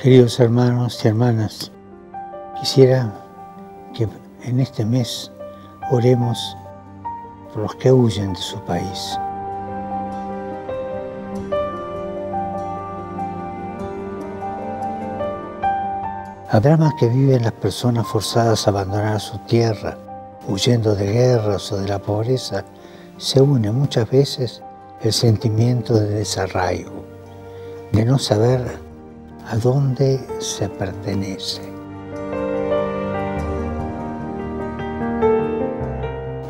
Queridos hermanos y hermanas, quisiera que en este mes oremos por los que huyen de su país. Al drama que viven las personas forzadas a abandonar su tierra, huyendo de guerras o de la pobreza, se une muchas veces el sentimiento de desarraigo, de no saber a dónde se pertenece.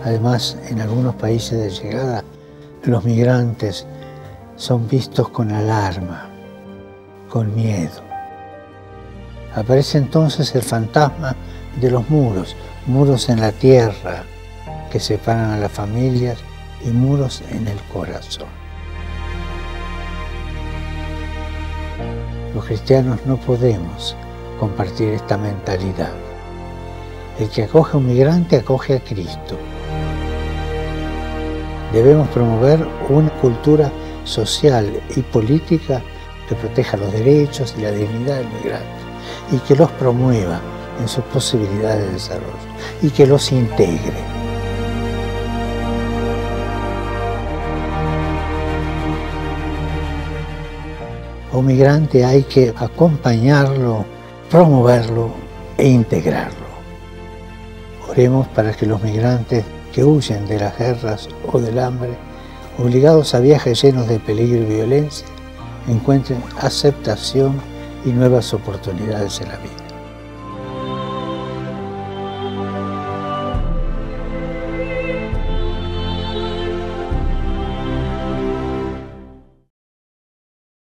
Además, en algunos países de llegada, los migrantes son vistos con alarma, con miedo. Aparece entonces el fantasma de los muros, muros en la tierra que separan a las familias y muros en el corazón. Los cristianos no podemos compartir esta mentalidad. El que acoge a un migrante acoge a Cristo. Debemos promover una cultura social y política que proteja los derechos y la dignidad del migrante y que los promueva en sus posibilidades de desarrollo y que los integre. A un migrante hay que acompañarlo, promoverlo e integrarlo. Oremos para que los migrantes que huyen de las guerras o del hambre, obligados a viajes llenos de peligro y violencia, encuentren aceptación y nuevas oportunidades en la vida.